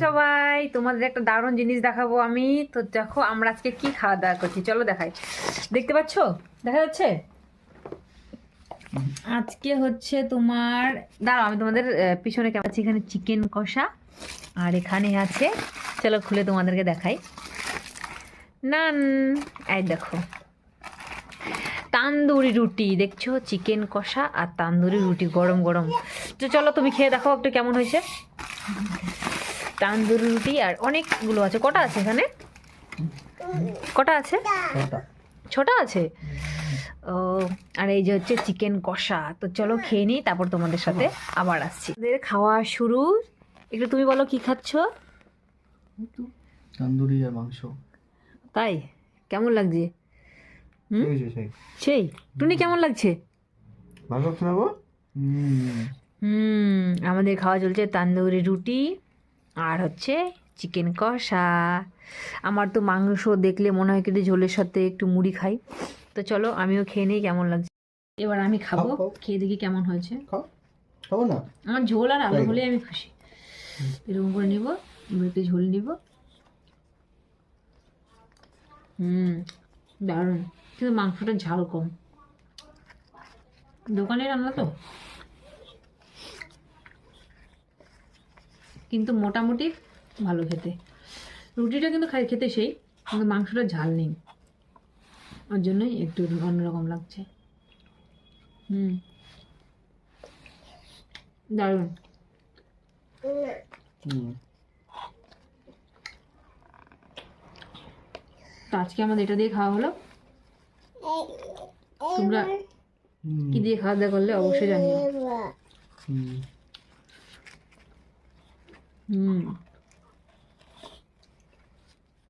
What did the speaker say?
সবাই, তোমাদের একটা দারুণ জিনিস দেখাবো আমি। তো দেখো আমরা আজকে কি খাওয়া দাওয়া করছি, চলো দেখাই। দেখতে পাচ্ছ, দেখা যাচ্ছে? আজকে হচ্ছে তোমার, দাঁড়াও আমি তোমাদের পিছনে কেমন আছে, এখানে চিকেন কষা আর এখানে আছে, চলো খুলে তোমাদেরকে দেখাই। নান, এই দেখো তান্দুরি রুটি, দেখছো চিকেন কষা আর তান্দুরি রুটি গরম গরম। তো চলো তুমি খেয়ে দেখো একটু কেমন হয়েছে। তান্দুরি রুটি আর অনেকগুলো আছে। কটা আছে এখানে? কটা আছে? ছোটা আছে। ও, আর এই যে হচ্ছে চিকেন কষা। তো চলো খেয়ে নিই, তারপর তোমাদের সাথে আবার আসছি। আমাদের খাওয়া শুরু। একটু তুমি বলো কি খাচ্ছ? তন্দুরি আর মাংস। তাই? কেমন লাগছে? সেই টুনি কেমন লাগছে? ভালো খাবো। আমাদের খাওয়া চলছে তান্দুরি রুটি আর হচ্ছে চিকেন কষা। আমার তো মাংস দেখলে মনে হয় কিন্তু ঝোলের সাথে একটু মুড়ি খাই। তো চলো আমিও খেয়ে নিই কেমন লাগছে। এবার আমি খাবো, খেয়ে দেখি কেমন হয়েছে। খাবো না, আমার ঝোল আর আলু হলে আমি খুশি। এরকম করে নিব, একটু ঝোল নিব। দারুণ, কিন্তু মাংসটা ঝাল কম, দোকানে রান্না তো। কিন্তু মোটামুটি ভালো খেতে। রুটিটা কিন্তু খেতে সেই, কিন্তু মাংসটা ঝাল নেই, ওর জন্যই একটু অন্যরকম লাগছে। দারুণ। তো আজকে আমাদের এটা দিয়ে খাওয়া হলো। তোমরা কি দিয়ে খাওয়া দাওয়া করলে অবশ্যই জানিও।